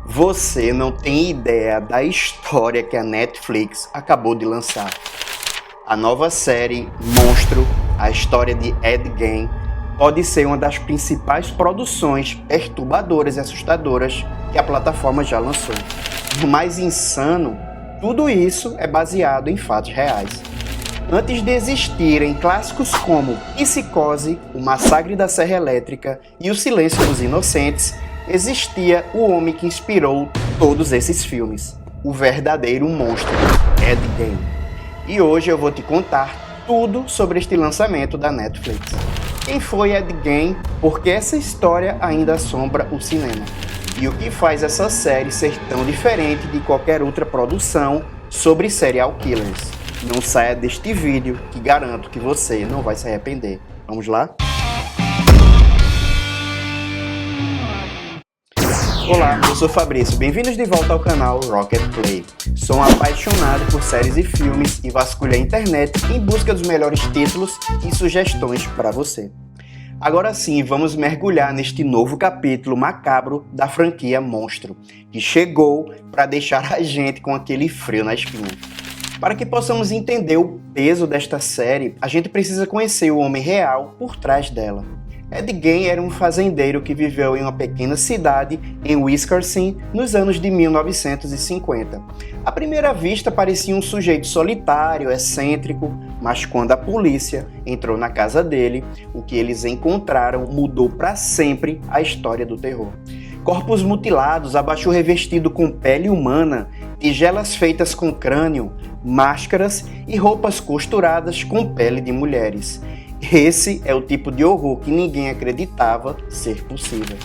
Você não tem ideia da história que a Netflix acabou de lançar. A nova série Monstro, a história de Ed Gein, pode ser uma das principais produções perturbadoras e assustadoras que a plataforma já lançou. O mais insano, tudo isso é baseado em fatos reais. Antes de existirem clássicos como Psicose, O Massacre da Serra Elétrica e O Silêncio dos Inocentes, existia o homem que inspirou todos esses filmes, o verdadeiro monstro, Ed Gein. E hoje eu vou te contar tudo sobre este lançamento da Netflix. Quem foi Ed Gein, por que essa história ainda assombra o cinema? E o que faz essa série ser tão diferente de qualquer outra produção sobre serial killers? Não saia deste vídeo, que garanto que você não vai se arrepender. Vamos lá? Olá, eu sou Fabrício, bem-vindos de volta ao canal Rocket Play. Sou um apaixonado por séries e filmes e vasculho a internet em busca dos melhores títulos e sugestões para você. Agora sim, vamos mergulhar neste novo capítulo macabro da franquia Monstro, que chegou para deixar a gente com aquele frio na espinha. Para que possamos entender o peso desta série, a gente precisa conhecer o homem real por trás dela. Ed Gein era um fazendeiro que viveu em uma pequena cidade em Wisconsin nos anos de 1950. À primeira vista parecia um sujeito solitário, excêntrico, mas quando a polícia entrou na casa dele, o que eles encontraram mudou para sempre a história do terror. Corpos mutilados, abaixo revestido com pele humana, tigelas feitas com crânio, máscaras e roupas costuradas com pele de mulheres. Esse é o tipo de horror que ninguém acreditava ser possível.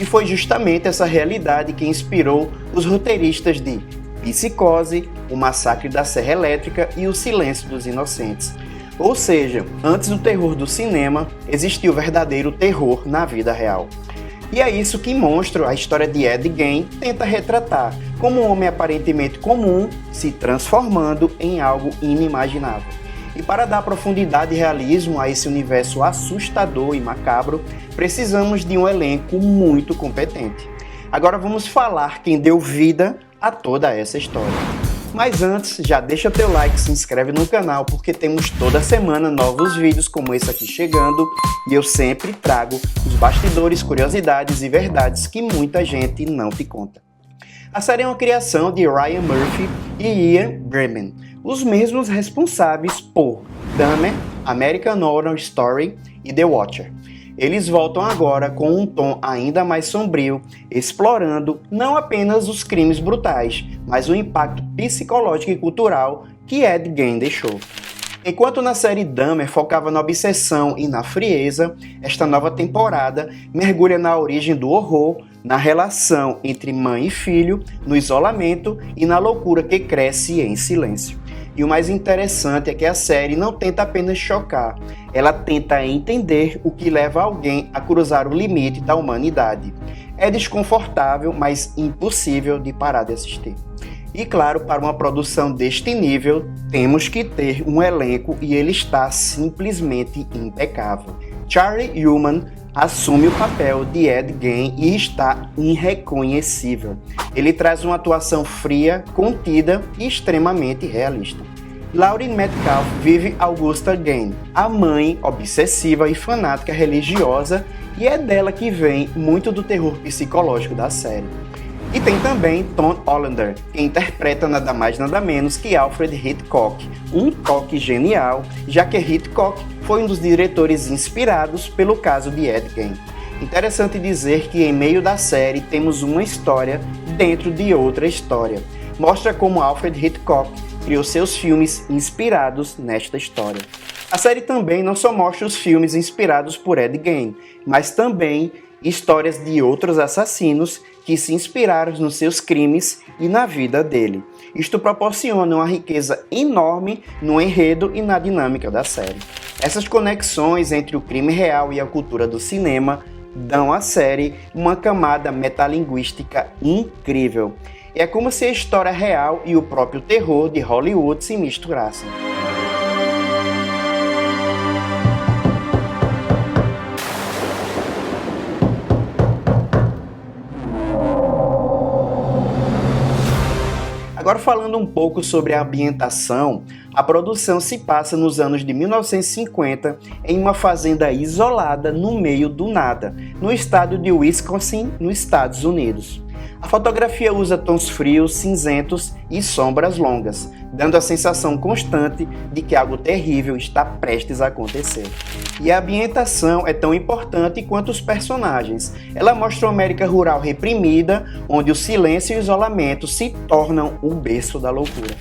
E foi justamente essa realidade que inspirou os roteiristas de Psicose, O Massacre da Serra Elétrica e O Silêncio dos Inocentes. Ou seja, antes do terror do cinema, existiu o verdadeiro terror na vida real. E é isso que Monstro, a história de Ed Gein, tenta retratar, como um homem aparentemente comum se transformando em algo inimaginável. E para dar profundidade e realismo a esse universo assustador e macabro, precisamos de um elenco muito competente. Agora vamos falar quem deu vida a toda essa história. Mas antes, já deixa teu like, se inscreve no canal, porque temos toda semana novos vídeos como esse aqui chegando, e eu sempre trago os bastidores, curiosidades e verdades que muita gente não te conta. A série é uma criação de Ryan Murphy e Ian Bremen, os mesmos responsáveis por Dahmer, American Horror Story e The Watcher. Eles voltam agora com um tom ainda mais sombrio, explorando não apenas os crimes brutais, mas o impacto psicológico e cultural que Ed Gein deixou. Enquanto na série Dahmer focava na obsessão e na frieza, esta nova temporada mergulha na origem do horror, na relação entre mãe e filho, no isolamento e na loucura que cresce em silêncio. E o mais interessante é que a série não tenta apenas chocar, ela tenta entender o que leva alguém a cruzar o limite da humanidade. É desconfortável, mas impossível de parar de assistir. E claro, para uma produção deste nível, temos que ter um elenco e ele está simplesmente impecável. Charlie Hunnam assume o papel de Ed Gein e está irreconhecível. Ele traz uma atuação fria, contida e extremamente realista. Lauren Metcalf vive Augusta Gein, a mãe obsessiva e fanática religiosa, e é dela que vem muito do terror psicológico da série. E tem também Tom Hollander, que interpreta nada mais nada menos que Alfred Hitchcock, um toque genial, já que Hitchcock foi um dos diretores inspirados pelo caso de Ed Gein. Interessante dizer que em meio da série temos uma história dentro de outra história. Mostra como Alfred Hitchcock criou seus filmes inspirados nesta história. A série também não só mostra os filmes inspirados por Ed Gein, mas também histórias de outros assassinos que se inspiraram nos seus crimes e na vida dele. Isto proporciona uma riqueza enorme no enredo e na dinâmica da série. Essas conexões entre o crime real e a cultura do cinema dão à série uma camada metalinguística incrível. É como se a história real e o próprio terror de Hollywood se misturassem. Agora falando um pouco sobre a ambientação, a produção se passa nos anos de 1950 em uma fazenda isolada no meio do nada, no estado de Wisconsin, nos Estados Unidos. A fotografia usa tons frios, cinzentos e sombras longas, dando a sensação constante de que algo terrível está prestes a acontecer. E a ambientação é tão importante quanto os personagens. Ela mostra uma América rural reprimida, onde o silêncio e o isolamento se tornam o berço da loucura.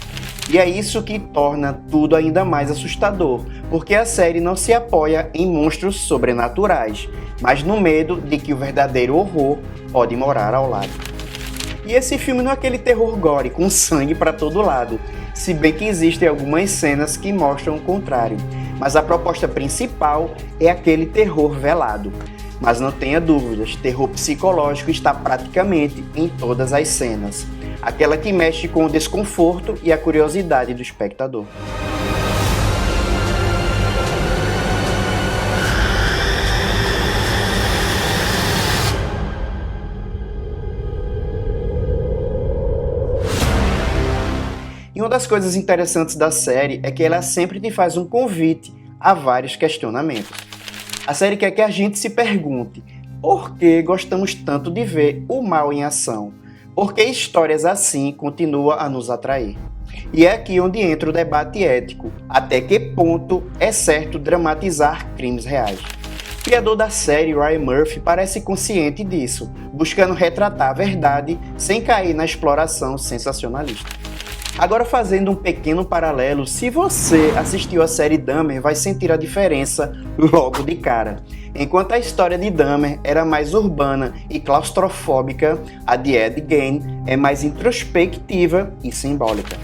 E é isso que torna tudo ainda mais assustador, porque a série não se apoia em monstros sobrenaturais, mas no medo de que o verdadeiro horror pode morar ao lado. E esse filme não é aquele terror gore, com sangue para todo lado, se bem que existem algumas cenas que mostram o contrário, mas a proposta principal é aquele terror velado. Mas não tenha dúvidas, terror psicológico está praticamente em todas as cenas, aquela que mexe com o desconforto e a curiosidade do espectador. E uma das coisas interessantes da série é que ela sempre te faz um convite a vários questionamentos. A série quer que a gente se pergunte por que gostamos tanto de ver o mal em ação? Por que histórias assim continuam a nos atrair? E é aqui onde entra o debate ético. Até que ponto é certo dramatizar crimes reais? O criador da série, Ryan Murphy, parece consciente disso, buscando retratar a verdade sem cair na exploração sensacionalista. Agora, fazendo um pequeno paralelo, se você assistiu a série Dahmer, vai sentir a diferença logo de cara. Enquanto a história de Dahmer era mais urbana e claustrofóbica, a de Ed Gein é mais introspectiva e simbólica.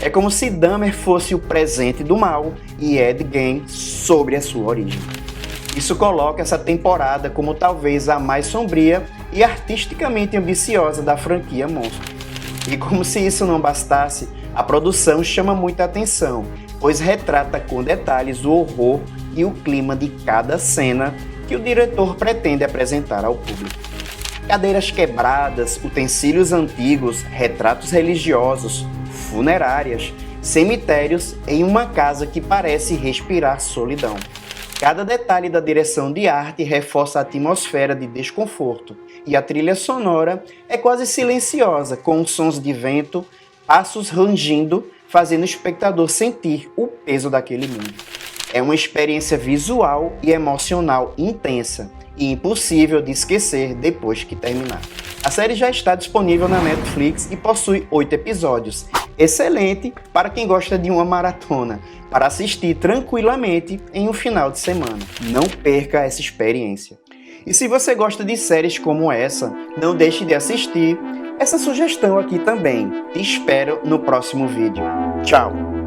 É como se Dahmer fosse o presente do mal e Ed Gein sobre a sua origem. Isso coloca essa temporada como talvez a mais sombria e artisticamente ambiciosa da franquia Monstro. E como se isso não bastasse, a produção chama muita atenção, pois retrata com detalhes o horror e o clima de cada cena que o diretor pretende apresentar ao público. Cadeiras quebradas, utensílios antigos, retratos religiosos, funerárias, cemitérios em uma casa que parece respirar solidão. Cada detalhe da direção de arte reforça a atmosfera de desconforto, e a trilha sonora é quase silenciosa, com sons de vento, passos rangindo, fazendo o espectador sentir o peso daquele mundo. É uma experiência visual e emocional intensa e impossível de esquecer depois que terminar. A série já está disponível na Netflix e possui 8 episódios. Excelente para quem gosta de uma maratona, para assistir tranquilamente em um final de semana. Não perca essa experiência. E se você gosta de séries como essa, não deixe de assistir essa sugestão aqui também. Te espero no próximo vídeo. Tchau!